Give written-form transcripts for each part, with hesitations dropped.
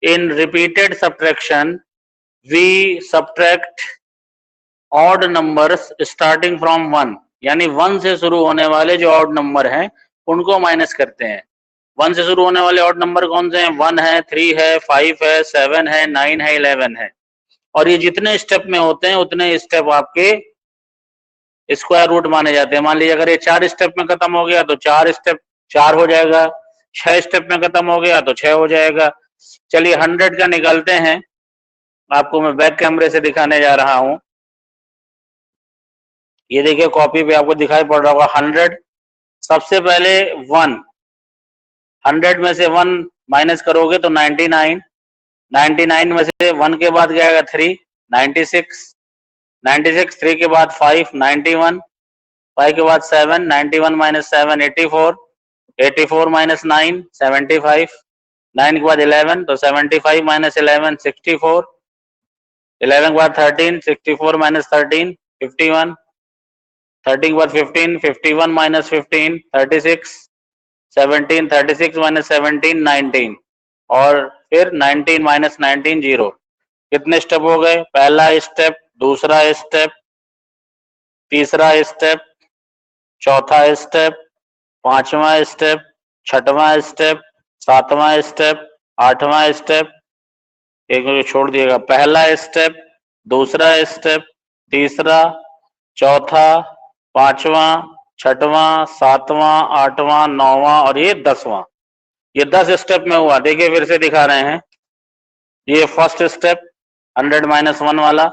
In repeated subtraction, we subtract odd numbers starting from 1, यानी 1 से शुरू होने वाले जो ऑड नंबर हैं उनको माइनस करते हैं। 1 से शुरू होने वाले ऑड नंबर कौन से हैं? 1 है, 3 है, 5 है, 7 है, 9 है, 11 है। और ये जितने स्टेप में होते हैं उतने स्टेप आपके स्क्वायर रूट माने जाते हैं। मान लीजिए अगर ये 4 स्टेप में खत्म हो गया तो 4 स्टेप 4 हो जाएगा, 6 स्टेप में खत्म हो गया तो 6 हो जाएगा। चलिए 100 का निकालते हैं, आपको मैं बैक कैमरे से दिखाने जा रहा हूं। ये देखिए कॉपी पे आपको दिखाई पड़ रहा होगा 100। सबसे पहले 1, 100 में से 1 माइनस करोगे तो 99, 99 में से 1 के बाद क्या आएगा 3, 96, 96, 3 के बाद 5, 91, 5 के बाद 7, 91 माइनस 7, 84, 84 माइनस 9, 75, 9 के बाद 11 तो 75 माइनस 11, 64, 11 के बाद 13, 64 माइनस 13, 51, 30 के बाद 15, 51 माइनस 15, 36, 17, 36 माइनस 17, 19 और फिर 19 माइनस 19, 0। कितने स्टेप हो गए? पहला स्टेप, दूसरा स्टेप, तीसरा स्टेप, चौथा स्टेप, पांचवा स्टेप, छठवां स्टेप, सातवां स्टेप, आठवां स्टेप, एक छोड़ दिएगा। पहला स्टेप, दूसरा स्टेप, तीसरा, चौथा, पांचवा, छठवां, सातवां, आठवां, नौवां और ये 10वां। ये 10 स्टेप में हुआ। देखिए फिर से दिखा रहे हैं। ये फर्स्ट स्टेप 100 माइनस 1 वाला,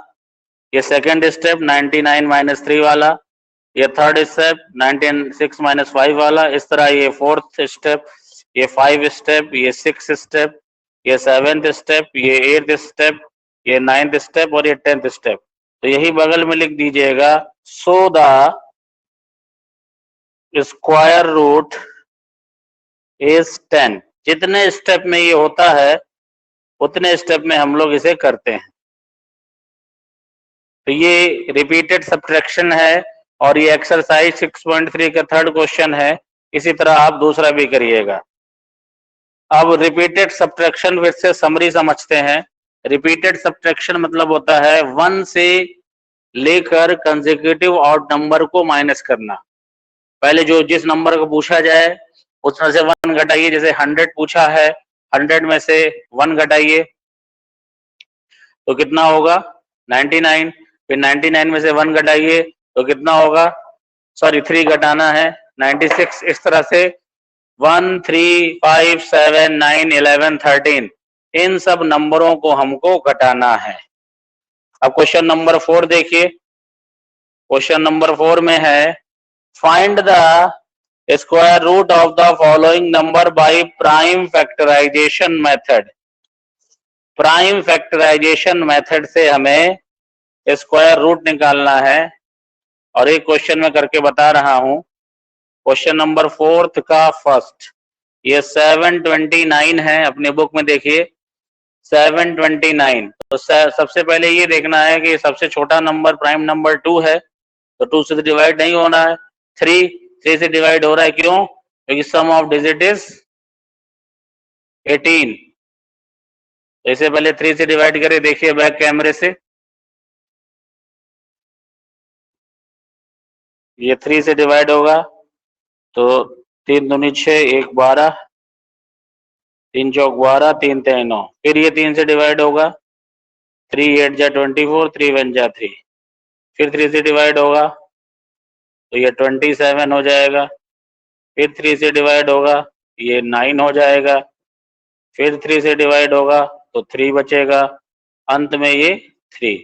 ये सेकेंड स्टेप 99 माइनस 3 वाला, ये थर्ड स्टेप 96 माइनस 5 वाला। इस तरह ये फोर्थ स्टेप, ये 5 स्टेप, ये 6 स्टेप, ये 7th स्टेप, ये 8th स्टेप, ये 9th स्टेप और ये 10th स्टेप। तो यही बगल में लिख दीजिएगा, so the square root is 10। जितने स्टेप में ये होता है उतने स्टेप में हम लोग इसे करते हैं। तो ये रिपीटेड सब्ट्रैक्शन है और ये एक्सरसाइज 6.3 का थर्ड क्वेश्चन है। इसी तरह आप दूसरा भी करिएगा। अब रिपीटेड सब्ट्रैक्शन फिर से समरी समझते हैं। रिपीटेड सब्ट्रैक्शन मतलब होता है 1 से लेकर कंसेक्यूटिव ऑड नंबर को माइनस करना। पहले जो जिस नंबर को पूछा जाए उसमें से 1 घटाइए। जैसे 100 पूछा है, 100 में से 1 घटाइए तो कितना होगा 99। फिर 99 में से 1 घटाइए तो कितना होगा, सॉरी 3 घटाना है, 96। इस तरह से 1, 3, 5, 7, 9, 11, 13 इन सब नंबरों को हमको घटाना है। अब क्वेश्चन नंबर 4 देखिए। क्वेश्चन नंबर 4 में है, find the square root of the following number by prime factorization method. Prime factorization method से हमें स्क्वायर रूट निकालना है और एक क्वेश्चन में करके बता रहा हूं। क्वेश्चन नंबर 4 का फर्स्ट, ये 729 है, अपने बुक में देखिए 729। तो सबसे पहले ये देखना है कि सबसे छोटा नंबर प्राइम नंबर 2 है, तो 2 से डिवाइड नहीं होना है। 3 से डिवाइड हो रहा है, क्यों? क्योंकि सम ऑफ डिजिट इज 18। तो इससे पहले 3 से डिवाइड करें, देखिए बैक कैमरे से। ये 3 से डिवाइड होगा तो 3 दूनी 6, 1 12, 3 चौक 12, 3 3 9। फिर ये 3 से डिवाइड होगा, 3 8 जा 24, 3 1 जा 3। फिर 3 से डिवाइड होगा तो ये 27 हो जाएगा। फिर 3 से डिवाइड होगा, ये 9 हो जाएगा। फिर 3 से डिवाइड होगा तो 3 बचेगा, अंत में ये 3।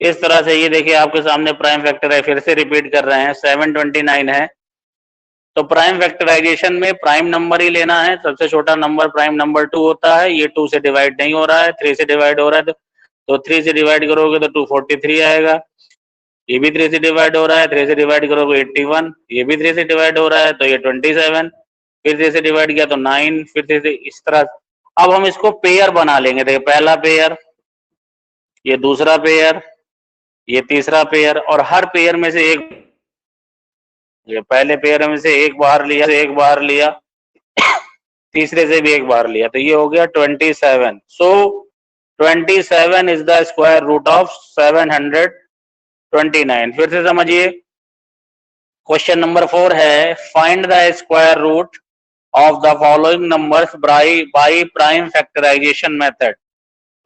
इस तरह से ये देखिए आपके सामने प्राइम फैक्टर है। फिर से रिपीट कर रहे हैं, 729 है। तो प्राइम फैक्टराइजेशन में प्राइम नंबर ही लेना है। सबसे छोटा नंबर प्राइम नंबर 2 होता है। ये 2 से डिवाइड नहीं हो रहा है, 3 से डिवाइड हो रहा है, तो 3 से डिवाइड करोगे तो 243 आएगा। ये भी 3 से डिवाइड हो रहा है, 3 से डिवाइड करोगे 81। ये भी 3 से डिवाइड हो रहा है तो ये 27। फिर 3 से डिवाइड किया तो 9। फिर 3 से, इस तरह। अब हम इसको पेयर बना लेंगे। देखिए पहला पेयर, ये दूसरा पेयर, ये तीसरा पेयर, और हर पेयर में से एक, ये पहले पेयर में से एक बाहर लिया, एक बाहर लिया, तीसरे से भी एक बार लिया, तो ये हो गया 27। So 27 is the square root of 729। फिर से समझिए, क्वेश्चन नंबर 4 है find the square root of the following numbers by prime factorization method.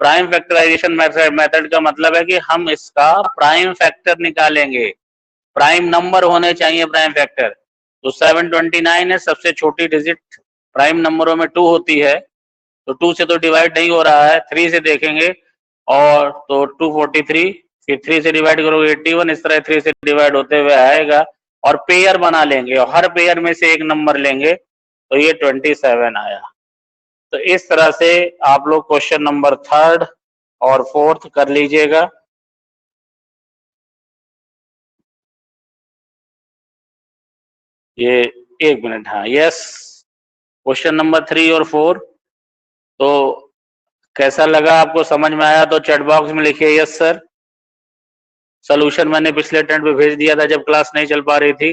Prime factorization method का मतलब है कि हम इसका प्राइम फैक्टर निकालेंगे, प्राइम नंबर होने चाहिए प्राइम फैक्टर। तो 729 है, सबसे छोटी डिजिट प्राइम नंबरों में 2 होती है, तो 2 से तो डिवाइड नहीं हो रहा है, 3 से देखेंगे और तो 243, फिर 3 से डिवाइड करोगे 81, इस तरह 3 से डिवाइड होते हुए आएगा और पेयर बना लेंगे और हर पेयर में से एक नंबर लेंगे, तो ये 27 आया। तो इस तरह से आप लोग क्वेश्चन नंबर 3 और 4 कर लीजिएगा। ये 1 मिनट, हाँ यस, क्वेश्चन नंबर 3 और 4 तो कैसा लगा आपको, समझ में आया तो चैट बॉक्स में लिखिए यस सर। सॉल्यूशन मैंने पिछले अटेम्प्ट पे भेज दिया था जब क्लास नहीं चल पा रही थी।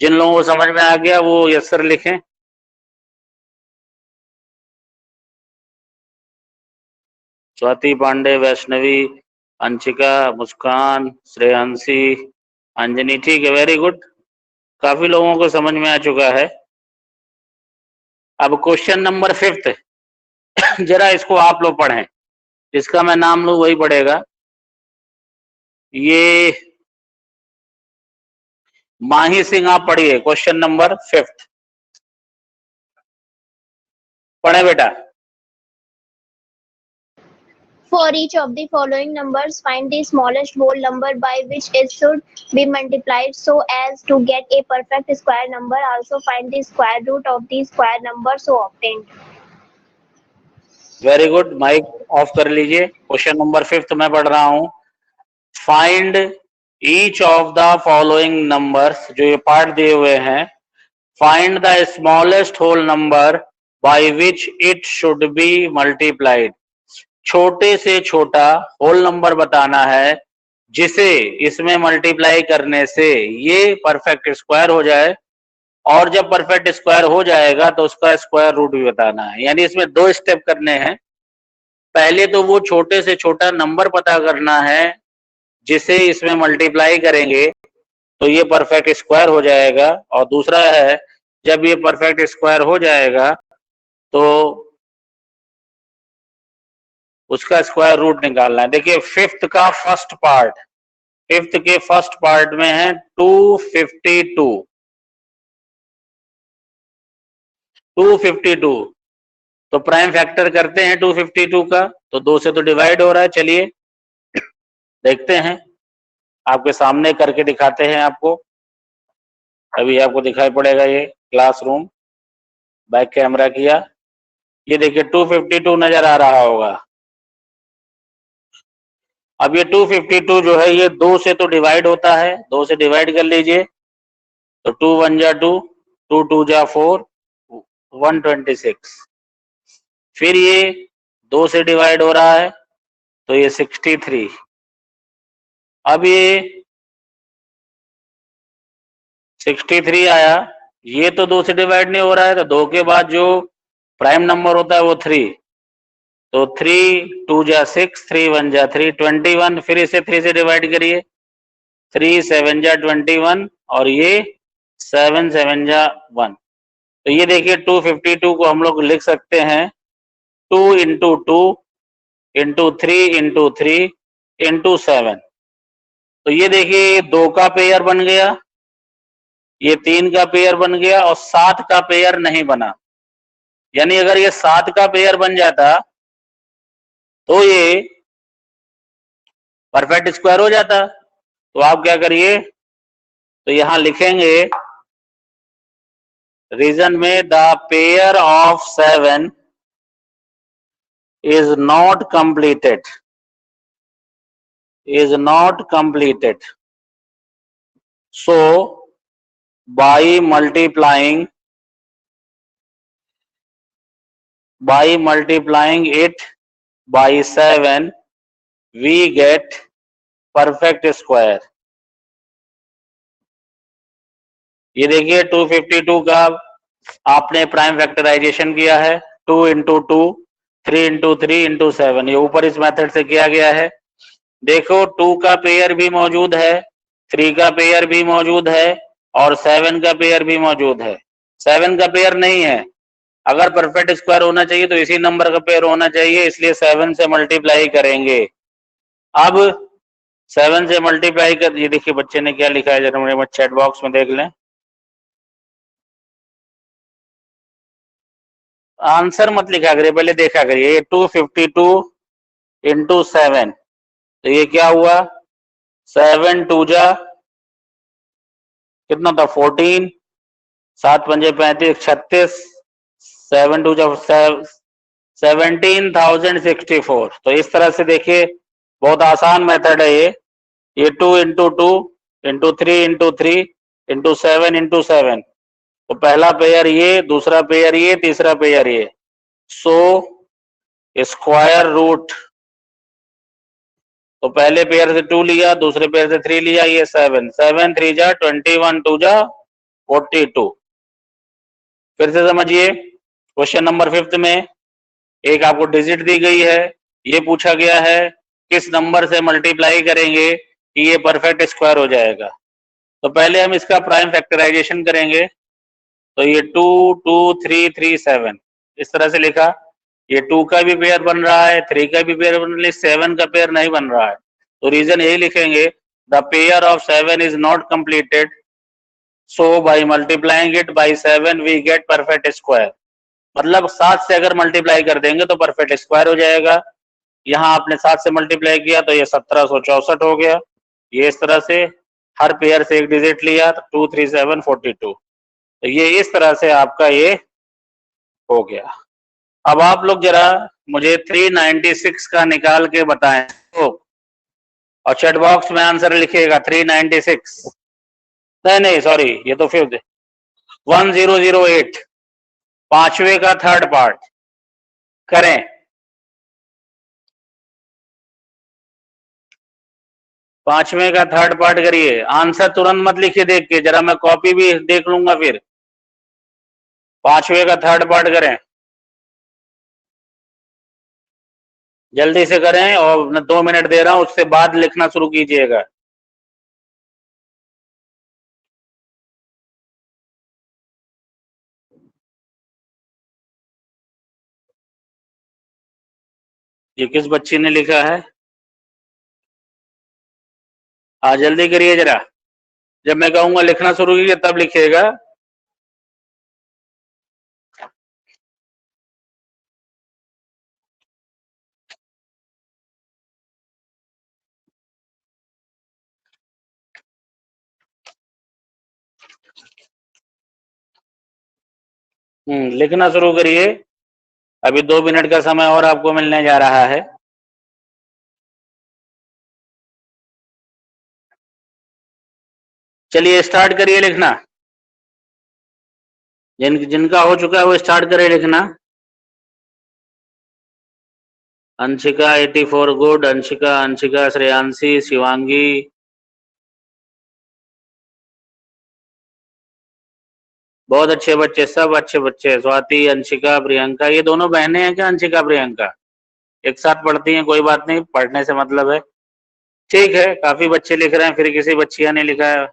जिन लोगों को समझ में आ गया वो यस सर लिखें। स्वाति पांडे, वैष्णवी, अंशिका, मुस्कान, श्रेयांशी, अंजनी, ठीक है, वेरी गुड, काफी लोगों को समझ में आ चुका है। अब क्वेश्चन नंबर 5 जरा इसको आप लोग पढ़ें, जिसका मैं नाम लूं वही पढ़ेगा। ये माही सिंह, आप पढ़िए क्वेश्चन नंबर 5, पढ़े बेटा। For each of the following numbers, find the smallest whole number by which it should be multiplied so as to get a perfect square number. Also find the square root of the square number so obtained. Very good, mic off कर लीजिए। Question number 5 मैं पढ़ रहा हूं। Find each of the following numbers, जो ये part दिए हुए हैं, find the smallest whole number by which it should be multiplied. छोटे से छोटा होल नंबर बताना है जिसे इसमें मल्टीप्लाई करने से ये परफेक्ट स्क्वायर हो जाए, और जब परफेक्ट स्क्वायर हो जाएगा तो उसका स्क्वायर रूट भी बताना है। यानी इसमें 2 स्टेप करने हैं। पहले तो वो छोटे से छोटा नंबर पता करना है जिसे इसमें मल्टीप्लाई करेंगे तो ये परफेक्ट स्क्वायर हो जाएगा, और दूसरा है जब ये परफेक्ट स्क्वायर हो जाएगा तो उसका स्क्वायर रूट निकालना है। देखिए 5th का फर्स्ट पार्ट, 5th के फर्स्ट पार्ट में है 252, 252 तो प्राइम फैक्टर करते हैं 252 का, तो 2 से तो डिवाइड हो रहा है। चलिए देखते हैं, आपके सामने करके दिखाते हैं आपको। अभी आपको दिखाई पड़ेगा ये क्लासरूम, बैक कैमरा किया, ये देखिए 252 नजर आ रहा होगा। अब ये 252 जो है ये 2 से तो डिवाइड होता है, 2 से डिवाइड कर लीजिए, तो 2 1 जा 2, 2 2 जा 4, 126। फिर ये 2 से डिवाइड हो रहा है तो ये 63। अब ये 63 आया, ये तो 2 से डिवाइड नहीं हो रहा है, तो 2 के बाद जो प्राइम नंबर होता है वो 3, तो 3 2 जा 6, 3 1 जा 3, 21। फिर इसे 3 से डिवाइड करिए, 3 7 जा 21 और ये 7 7 जा 1। तो ये देखिए 252 को हम लोग लिख सकते हैं 2 इंटू 2 इंटू 3 इंटू 3 इंटू 7। तो ये देखिए 2 का पेयर बन गया, ये 3 का पेयर बन गया और 7 का पेयर नहीं बना। यानी अगर ये 7 का पेयर बन जाता तो ये परफेक्ट स्क्वायर हो जाता। तो आप क्या करिए, तो यहां लिखेंगे रीजन में the pair of 7 is not completed, is not completed. So by multiplying it by 7 we get perfect square। ये देखिए 252 का आपने प्राइम फैक्टराइजेशन किया है 2 into 2, 3 into 3 into 7, ये ऊपर इस मेथड से किया गया है। देखो 2 का पेयर भी मौजूद है, 3 का पेयर भी मौजूद है और 7 का पेयर भी मौजूद है। 7 का पेयर नहीं है, अगर परफेक्ट स्क्वायर होना चाहिए तो इसी नंबर का पेयर होना चाहिए, इसलिए 7 से मल्टीप्लाई करेंगे। अब 7 से मल्टीप्लाई कर, ये देखिए बच्चे ने क्या लिखा है, जरा मेरे चैट बॉक्स में देख लें। आंसर मत लिखा करिए, पहले देखा करिए। ये 252 into 7, तो ये क्या हुआ, 7 2 जा कितना था 14, 7 पंजे 35, 36, 7 2 जा 17,064। तो इस तरह से देखिए बहुत आसान मेथड है ये 2 into 2 into 3 into 3 into 7 into 7, तो पहला पेयर ये, दूसरा पेयर ये, तीसरा पेयर ये। सो स्क्वायर रूट, तो पहले पेयर से 2 लिया, दूसरे पेयर से 3 लिया, ये 7, 7 3 जा 21, 2 जा 42। फिर से समझिए, क्वेश्चन नंबर 5 में एक आपको डिजिट दी गई है, ये पूछा गया है किस नंबर से मल्टीप्लाई करेंगे कि ये परफेक्ट स्क्वायर हो जाएगा। तो पहले हम इसका प्राइम फैक्टराइजेशन करेंगे, तो ये 2 2 3 3 7 इस तरह से लिखा। ये 2 का भी पेयर बन रहा है, 3 का भी पेयर बन रहा है, 7 का पेयर नहीं बन रहा है। तो रीजन यही लिखेंगे, the pair of 7 is not completed, so by multiplying it by 7 we get perfect square. मतलब 7 से अगर मल्टीप्लाई कर देंगे तो परफेक्ट स्क्वायर हो जाएगा। यहाँ आपने 7 से मल्टीप्लाई किया तो ये 1764 हो गया। ये इस तरह से हर पेयर से एक डिजिट लिया, 2 3 7 42, तो ये इस तरह से आपका ये हो गया। अब आप लोग जरा मुझे 396 का निकाल के बताएं तो, और चैट बॉक्स में आंसर लिखिएगा 396, नहीं सॉरी, ये तो 1008, पांचवे का थर्ड पार्ट करें। पांचवे का थर्ड पार्ट करिए, आंसर तुरंत मत लिखिए देख के, जरा मैं कॉपी भी देख लूंगा फिर। पांचवे का थर्ड पार्ट करें, जल्दी से करें, और मैं 2 मिनट दे रहा हूं, उससे बाद लिखना शुरू कीजिएगा। ये किस बच्ची ने लिखा है, हाँ जल्दी करिए जरा, जब मैं कहूंगा लिखना शुरू कीजिए तब लिखिएगा। लिखना शुरू करिए, अभी 2 मिनट का समय और आपको मिलने जा रहा है। चलिए स्टार्ट करिए लिखना, जिनका हो चुका है वो स्टार्ट करिए लिखना। अंशिका 84 गुड, अंशिका श्रेयांशी, शिवांगी, बहुत अच्छे बच्चे, सब अच्छे बच्चे। स्वाति, अंशिका, प्रियंका, ये दोनों बहनें हैं क्या, अंशिका प्रियंका एक साथ पढ़ती हैं? कोई बात नहीं, पढ़ने से मतलब है। ठीक है, काफी बच्चे लिख रहे हैं, फिर किसी बच्चिया ने लिखा है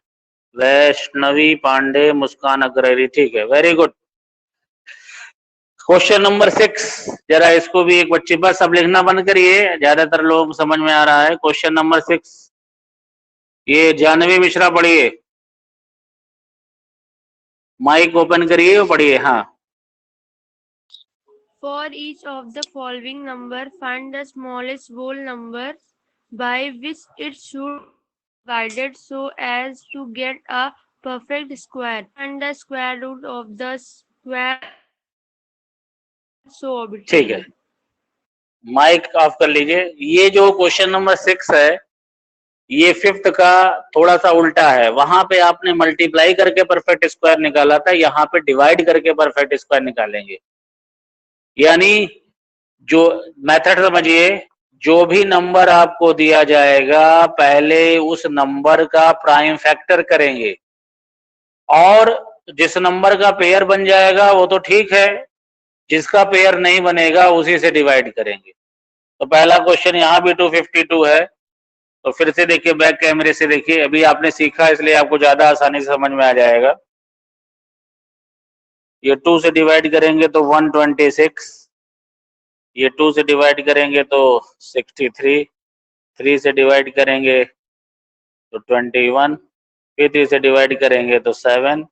वैष्णवी पांडे, मुस्कान अग्रहरी, ठीक है, वेरी गुड। क्वेश्चन नंबर 6, जरा इसको भी एक बच्ची, बस अब लिखना बंद करिए, ज्यादातर लोग समझ में आ रहा है। क्वेश्चन नंबर 6, ये जानवी मिश्रा पढ़िए, माइक ओपन करिए और पढ़िए। हाँ, For each of the following number, find the smallest whole number by which it should be divided so as to get a perfect square. Find the square root of the square so obtained. ठीक है, mic off कर लीजिए। ये जो question number 6 है, ये 5th का थोड़ा सा उल्टा है। वहां पे आपने मल्टीप्लाई करके परफेक्ट स्क्वायर निकाला था, यहाँ पे डिवाइड करके परफेक्ट स्क्वायर निकालेंगे। यानी जो मेथड समझिए, जो भी नंबर आपको दिया जाएगा पहले उस नंबर का प्राइम फैक्टर करेंगे, और जिस नंबर का पेयर बन जाएगा वो तो ठीक है, जिसका पेयर नहीं बनेगा उसी से डिवाइड करेंगे। तो पहला क्वेश्चन यहाँ भी 252 है। तो फिर से देखिए, बैक कैमरे से देखिए, अभी आपने सीखा इसलिए आपको ज्यादा आसानी से समझ में आ जाएगा। ये 2 से डिवाइड करेंगे तो 126, ये 2 से डिवाइड करेंगे तो 63, 3 से डिवाइड करेंगे तो 21, फिर 3 से डिवाइड करेंगे तो 7,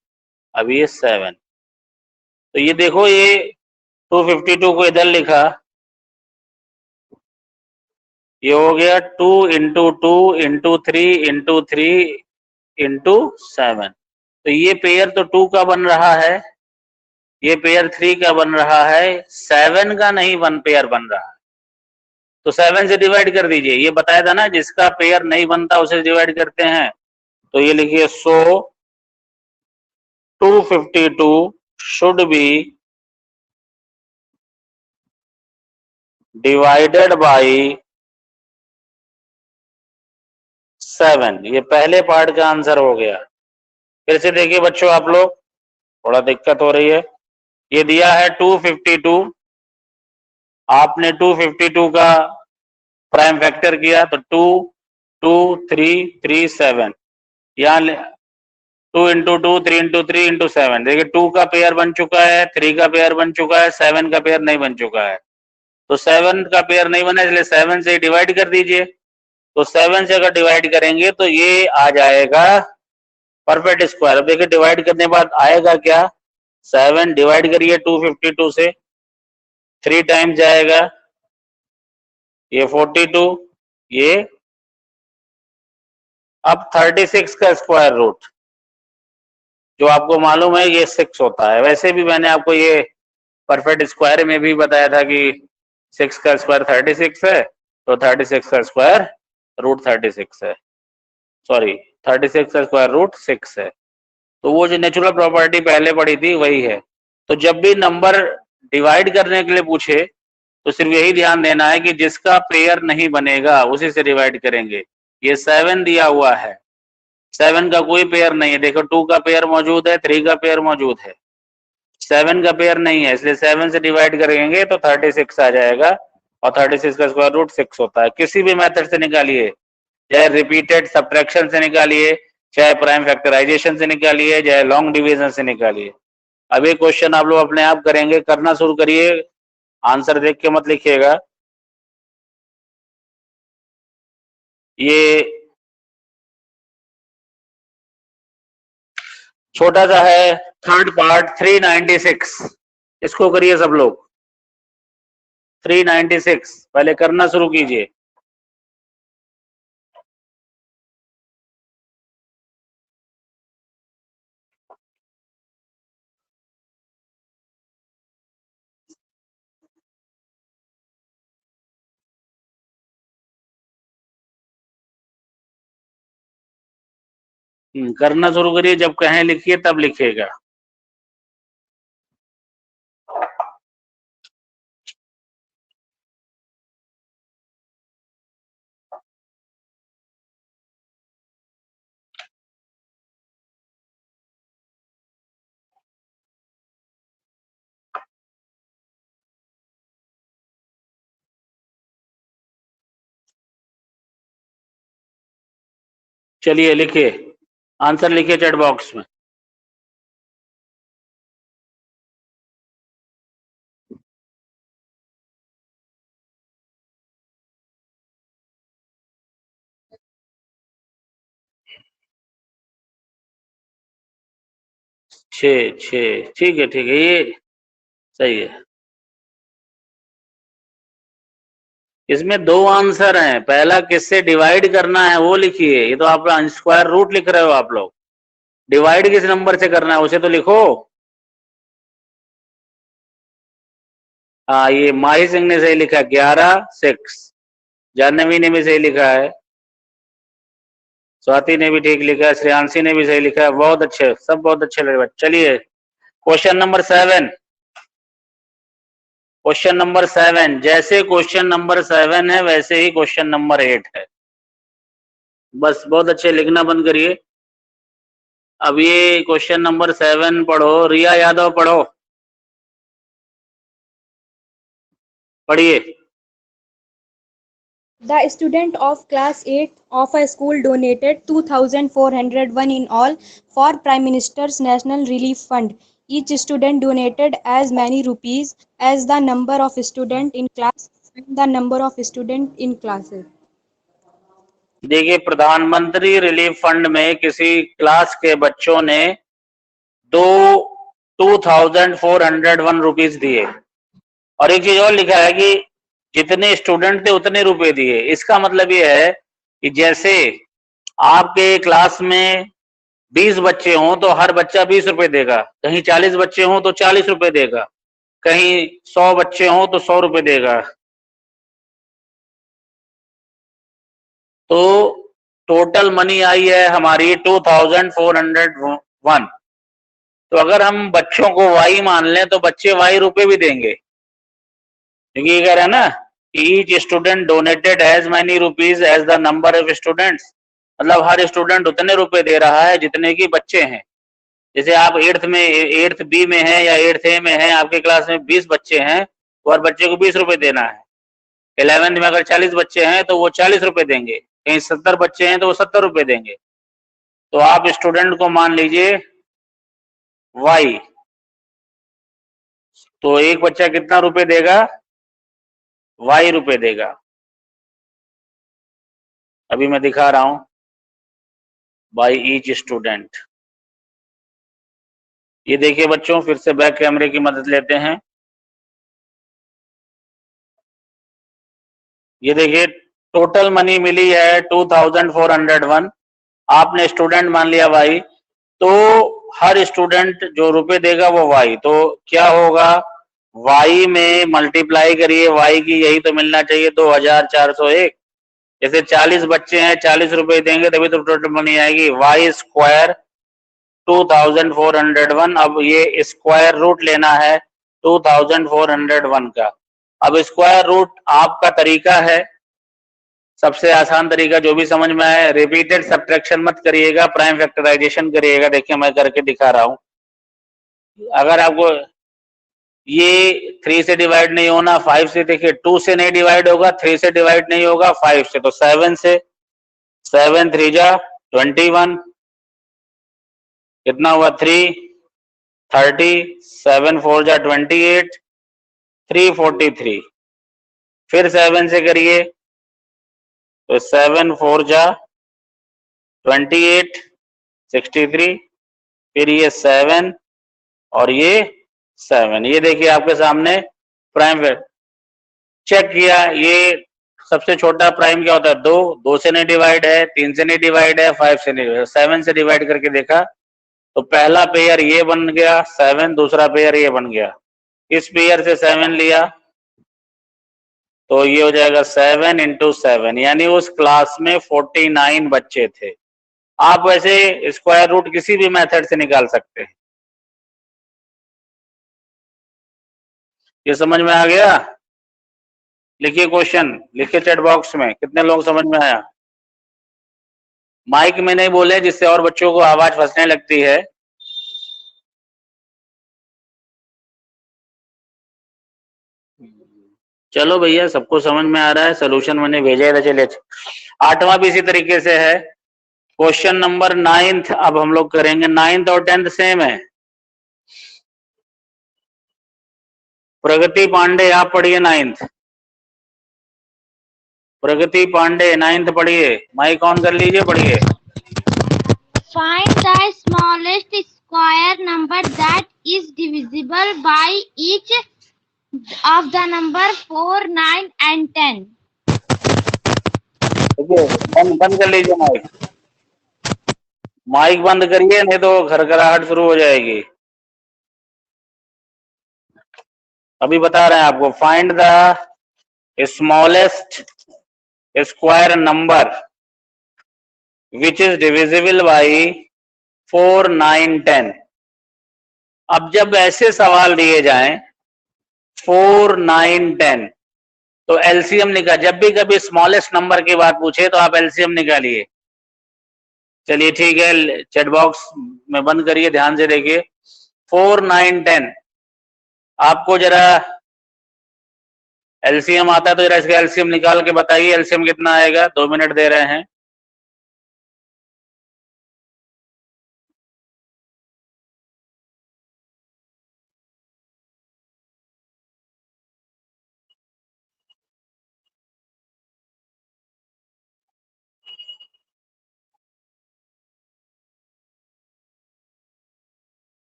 अब ये 7। तो ये देखो, ये 252 को इधर लिखा, ये हो गया 2 इंटू 2 इंटू 3 इंटू 3 इंटू 7। तो ये पेयर तो 2 का बन रहा है, ये पेयर 3 का बन रहा है, 7 का नहीं पेयर बन रहा है। तो 7 से डिवाइड कर दीजिए, ये बताया था ना, जिसका पेयर नहीं बनता उसे डिवाइड करते हैं। तो ये लिखिए, सो 252 शुड बी डिवाइडेड बाई 7। ये पहले पार्ट का आंसर हो गया। फिर से देखिए बच्चों, आप लोग, थोड़ा दिक्कत हो रही है। ये दिया है 252, आपने 252 का प्राइम फैक्टर किया तो 2 2 3 3 7, यहाँ 2 इंटू 2 3 इंटू 3 इंटू 7। देखिए 2 का पेयर बन चुका है, 3 का पेयर बन चुका है, 7 का पेयर नहीं बन चुका है। तो 7 का पेयर नहीं बना, इसलिए 7 से डिवाइड कर दीजिए। तो 7 से अगर डिवाइड करेंगे तो ये आ जाएगा परफेक्ट स्क्वायर। अब देखिए डिवाइड करने के बाद आएगा क्या, 7 डिवाइड करिए 252 से, 3 टाइम्स जाएगा, ये 42, ये अब 36 का स्क्वायर रूट, जो आपको मालूम है ये 6 होता है। वैसे भी मैंने आपको ये परफेक्ट स्क्वायर में भी बताया था कि 6 का स्क्वायर 36 है, तो 36 का स्क्वायर रूट 36 है, सॉरी 36 का स्क्वायर रूट 6 है। तो वो जो नेचुरल प्रॉपर्टी पहले पढ़ी थी वही है। तो जब भी नंबर डिवाइड करने के लिए पूछे तो सिर्फ यही ध्यान देना है कि जिसका पेयर नहीं बनेगा उसी से डिवाइड करेंगे। ये 7 दिया हुआ है, 7 का कोई पेयर नहीं है। देखो 2 का पेयर मौजूद है, 3 का पेयर मौजूद है, 7 का पेयर नहीं है, इसलिए 7 से डिवाइड करेंगे तो 36 आ जाएगा, और 36 का स्क्वायर रूट 6 होता है। किसी भी मेथड से निकालिए, चाहे रिपीटेड सब्ट्रैक्शन से निकालिए, चाहे प्राइम फैक्टराइजेशन से निकालिए, चाहे लॉन्ग डिवीजन से निकालिए। अब ये क्वेश्चन आप लोग अपने आप करेंगे, करना शुरू करिए, आंसर देख के मत लिखिएगा। ये छोटा सा है, थर्ड पार्ट 396, इसको करिए सब लोग। 396 पहले करना शुरू कीजिए। करना शुरू करिए, जब कहें लिखिए तब लिखिएगा। चलिए लिखिए, आंसर लिखिए चैट बॉक्स में। छः छः, ठीक है ठीक है, ये सही है। इसमें दो आंसर हैं, पहला किससे डिवाइड करना है वो लिखिए। ये तो आप स्क्वायर रूट लिख रहे हो आप लोग, डिवाइड किस नंबर से करना है उसे तो लिखो। हाँ, ये माही सिंह ने सही लिखा 11 6, जानवी ने भी सही लिखा है, स्वाति ने भी ठीक लिखा है, श्रेयांशी ने भी सही लिखा है। बहुत अच्छे, सब बहुत अच्छे लगे। चलिए क्वेश्चन नंबर 7, क्वेश्चन नंबर 7, जैसे क्वेश्चन नंबर 7 है वैसे ही क्वेश्चन नंबर 8 है। बस बहुत अच्छे, लिखना बंद करिए। अब ये क्वेश्चन नंबर 7 पढ़ो, रिया यादव पढ़ो, पढ़िए। The student of class 8 of a school donated 2,401 in all for Prime Minister's National Relief Fund. Each student donated as many rupees as the number of students in class and the number of students in classes. देखिए, प्रधानमंत्री relief fund में किसी class के बच्चों ने 2,401 rupees दिए, और एक चीज और लिखा है कि जितने स्टूडेंट थे उतने रुपए दिए। इसका मतलब ये है कि जैसे आपके क्लास में 20 बच्चे हों तो हर बच्चा 20 रुपए देगा, कहीं 40 बच्चे हों तो 40 रुपए देगा, कहीं 100 बच्चे हों तो 100 रुपए देगा। तो टोटल मनी आई है हमारी 2,401। तो अगर हम बच्चों को y मान लें तो बच्चे y रुपए भी देंगे, क्योंकि ये कह रहा है ना, each student donated as many rupees as the number of students, मतलब हर स्टूडेंट उतने रुपए दे रहा है जितने की बच्चे हैं। जैसे आप 8th बी में है या 8th ए में है, आपके क्लास में 20 बच्चे हैं तो हर बच्चे को 20 रुपए देना है। 11th में अगर 40 बच्चे हैं तो वो 40 रुपए देंगे, कहीं 70 बच्चे हैं तो वो 70 रुपए देंगे। तो आप स्टूडेंट को मान लीजिए y, तो एक बच्चा कितना रुपए देगा, y रुपए देगा। अभी मैं दिखा रहा हूं, बाय ईच स्टूडेंट। ये देखिए बच्चों, फिर से बैक कैमरे की मदद लेते हैं। ये देखिए, टोटल मनी मिली है 2,401। आपने स्टूडेंट मान लिया y, तो हर स्टूडेंट जो रुपए देगा वो y, तो क्या होगा, y में मल्टीप्लाई करिए y की, यही तो मिलना चाहिए 2,401। जैसे 40 बच्चे हैं, 40 रुपए देंगे तभी तो टोटल मनी आएगी। y square 2,401। अब ये स्क्वायर रूट लेना है 2,401 का। अब स्क्वायर रूट आपका तरीका है, सबसे आसान तरीका जो भी समझ में आए। रिपीटेड सब्ट्रैक्शन मत करिएगा, प्राइम फैक्टराइजेशन करिएगा। देखिए मैं करके दिखा रहा हूं। अगर आपको ये 3 से डिवाइड नहीं होना, 5 से, देखिए 2 से नहीं डिवाइड होगा, 3 से डिवाइड नहीं होगा, 5 से, तो 7 से। 7 3 जा 21, कितना हुआ 3 30, 7 4 जा 28, 3 43। फिर 7 से करिए तो 7 4 जा 28, 63, फिर ये 7 और ये 7। ये देखिए आपके सामने प्राइम चेक किया। ये सबसे छोटा प्राइम क्या होता है, 2, 2 से नहीं डिवाइड है, 3 से नहीं डिवाइड है, 5 से नहीं, 7 से डिवाइड करके देखा तो पहला पेयर ये बन गया 7, दूसरा पेयर ये बन गया। इस पेयर से 7 लिया तो ये हो जाएगा 7 × 7, यानी उस क्लास में 49 बच्चे थे। आप वैसे स्क्वायर रूट किसी भी मेथड से निकाल सकते हैं। ये समझ में आ गया? लिखिए क्वेश्चन, लिखिए चैट बॉक्स में, कितने लोग समझ में आया। माइक में नहीं बोले, जिससे और बच्चों को आवाज फंसने लगती है। चलो भैया, सबको समझ में आ रहा है, सोल्यूशन मैंने भेजा है। चलिए 8वां भी इसी तरीके से है। क्वेश्चन नंबर 9 अब हम लोग करेंगे। 9th और 10th सेम है। प्रगति पांडे आप पढ़िए 9th। प्रगति पांडे 9th पढ़िए, माइक ऑन कर लीजिए, पढ़िए। Find the smallest square number that is divisible by each of the number 4, 9 and 10. बंद कर लीजिए माइक, माइक बंद करिए, नहीं तो खरखराहट शुरू हो जाएगी। अभी बता रहे हैं आपको। Find the smallest square number which is divisible by 4, 9, 10। अब जब ऐसे सवाल दिए जाएं 4, 9, 10 तो एलसीएम निकाल। जब भी कभी स्मॉलेस्ट नंबर की बात पूछे तो आप एलसीएम निकालिए। चलिए ठीक है, चैट बॉक्स में बंद करिए, ध्यान से देखिए। 4, 9, 10 आपको जरा एलसीएम आता है तो जरा इसका एलसीएम निकाल के बताइए, एलसीएम कितना आएगा। 2 मिनट दे रहे हैं।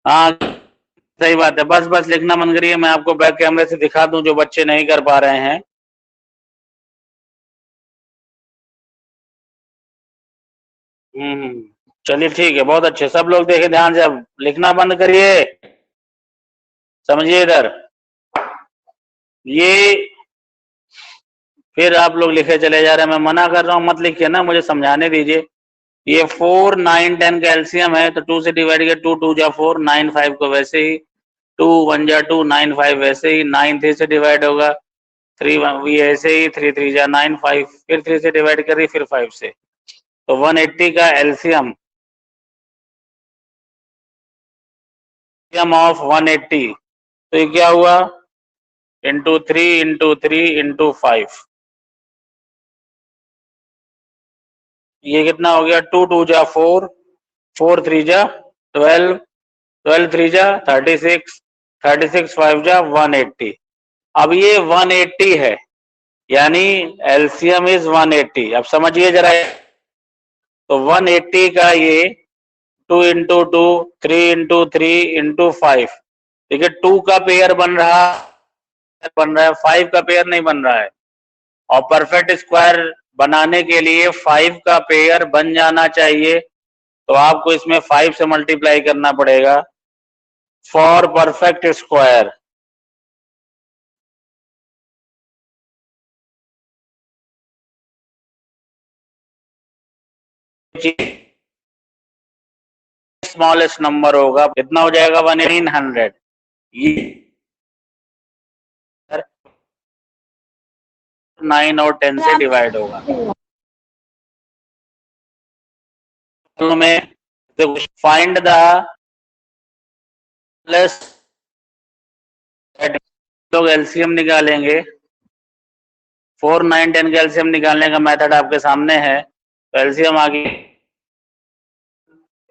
हाँ सही बात है, बस बस लिखना बंद करिए, मैं आपको बैक कैमरे से दिखा दूं जो बच्चे नहीं कर पा रहे हैं। चलिए ठीक है, बहुत अच्छे, सब लोग देखे ध्यान से, अब लिखना बंद करिए, समझिए इधर। ये फिर आप लोग लिखे चले जा रहे हैं, मैं मना कर रहा हूं मत लिखिए ना, मुझे समझाने दीजिए। ये 4, 9, 10 का एलसीएम है तो 2 से डिवाइड किया, 2 2 जा 4, 9 5 को वैसे ही, 2 1 जा 2, 9 5 वैसे ही, 9 3 से डिवाइड होगा, 3 1 ऐसे ही, 3 3 जा 9 5, फिर 3 से डिवाइड करिए, फिर 5 से, तो 180 का एलसीएम ऑफ 180, तो ये क्या हुआ, इंटू 3 इंटू 3 इंटू 5, ये कितना हो गया, 2 2 जा 4, 4 3 जा 12, 12 3 जा 36, 36 5 जा 180। अब ये 180 है, यानी एलसीएम इज 180। अब समझिए जरा, तो 180 का ये 2 इंटू 2, 3 इंटू 3 इंटू 5, देखिए 2 का पेयर बन रहा है, 5 का पेयर नहीं बन रहा है, और परफेक्ट स्क्वायर बनाने के लिए 5 का पेयर बन जाना चाहिए, तो आपको इसमें 5 से मल्टीप्लाई करना पड़ेगा for perfect square. Smallest number होगा, कितना हो जाएगा, 1900। ये 9 और 10 से डिवाइड होगा। तो में फाइंड द प्लस, लोग एलसीएम निकालेंगे, 4 9 10 का एलसीएम निकालने का मेथड आपके सामने है, तो एलसीएम आ गई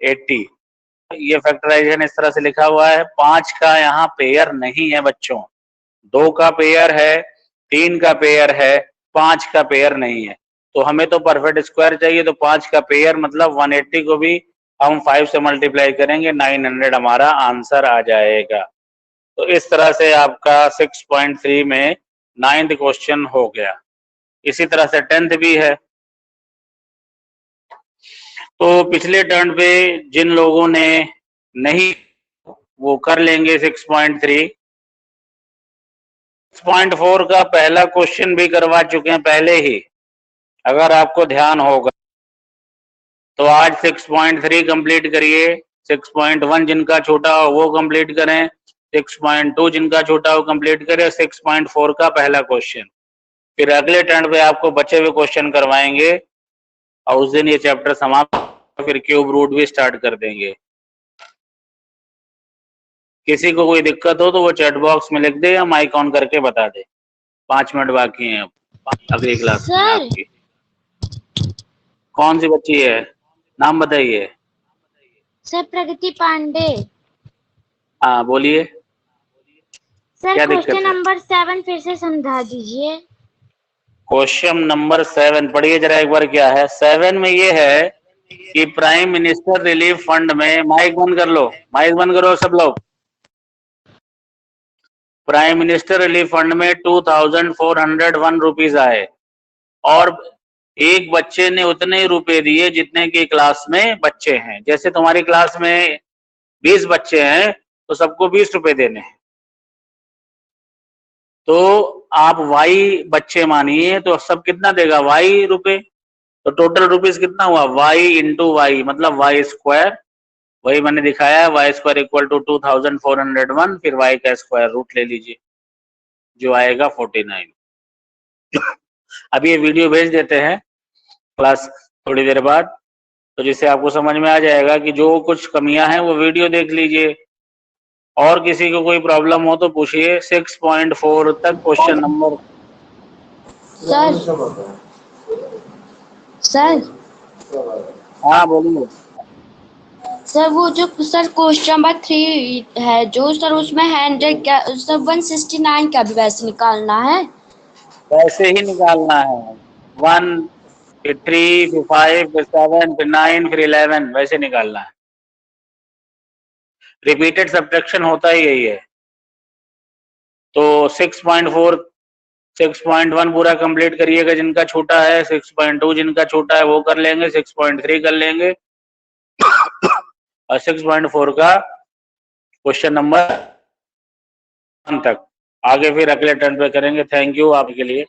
80। ये फैक्टराइजेशन इस तरह से लिखा हुआ है, 5 का यहाँ पेयर नहीं है बच्चों, 2 का पेयर है, 3 का पेयर है, 5 का पेयर नहीं है, तो हमें तो परफेक्ट स्क्वायर चाहिए, तो 5 का पेयर मतलब 180 को भी हम 5 से मल्टीप्लाई करेंगे, 900 हमारा आंसर आ जाएगा। तो इस तरह से आपका 6.3 में 9th क्वेश्चन हो गया। इसी तरह से 10th भी है। तो पिछले टर्न पे जिन लोगों ने नहीं, वो कर लेंगे 6.3। 6.4 का पहला क्वेश्चन भी करवा चुके हैं पहले ही, अगर आपको ध्यान होगा तो आज 6.3 कंप्लीट करिए, 6.1 जिनका छोटा हो वो कंप्लीट करें, 6.2 जिनका छोटा हो कंप्लीट करें, 6.4 का पहला क्वेश्चन, फिर अगले टर्न पे आपको बचे हुए क्वेश्चन करवाएंगे और उस दिन ये चैप्टर समाप्त, फिर क्यूब रूट भी स्टार्ट कर देंगे। किसी को कोई दिक्कत हो तो वो चैट बॉक्स में लिख दे या माइक ऑन करके बता दे। 5 मिनट बाकी हैं अब अगली क्लास में आपकी। कौन सी बच्ची है, नाम बताइए। सर प्रगति पांडे। हाँ बोलिए। सर क्वेश्चन नंबर 7 फिर से समझा दीजिए। क्वेश्चन नंबर 7 पढ़िए जरा एक बार, क्या है 7 में ये है कि प्राइम मिनिस्टर रिलीफ फंड में, माइक बंद कर लो, माइक बंद करो सब लोग। प्राइम मिनिस्टर रिलीफ फंड में 2401 रुपीज आए और एक बच्चे ने उतने ही रुपए दिए जितने की क्लास में बच्चे हैं। जैसे तुम्हारी क्लास में 20 बच्चे हैं तो सबको 20 रुपए देने हैं, तो आप y बच्चे मानिए तो सब कितना देगा, y रुपए, तो टोटल रुपीज कितना हुआ, y इंटू वाई मतलब y स्क्वायर, वही मैंने दिखाया है, y स्क्वायर इक्वल टू 2401, फिर y का स्क्वायर रूट ले लीजिए जो आएगा 49। अभी ये वीडियो भेज देते हैं क्लास थोड़ी देर बाद, तो जिससे आपको समझ में आ जाएगा कि जो कुछ कमियां हैं वो वीडियो देख लीजिए। और किसी को कोई प्रॉब्लम हो तो पूछिए। 6.4 तक क्वेश्चन नंबर। सर हाँ बोलिए। सर वो जो सर क्वेश्चन नंबर 3 है जो सर उसमें 100 क्या सर 169 का भी वैसे निकालना है। वैसे ही निकालना है। 1 फिर 3 फिर 5 फिर 7 फिर 9 फिर 11 वैसे निकालना है। रिपीटेड सब्ट्रैक्शन होता ही यही है। तो 6.4 6.1 पूरा कंप्लीट करिएगा जिनका छोटा है। 6.2 जिनका छोटा है वो कर लेंगे। 6.3 कर लेंगे और 6.4 का क्वेश्चन नंबर 1 तक आगे फिर अगले टर्न पे करेंगे। थैंक यू आपके लिए।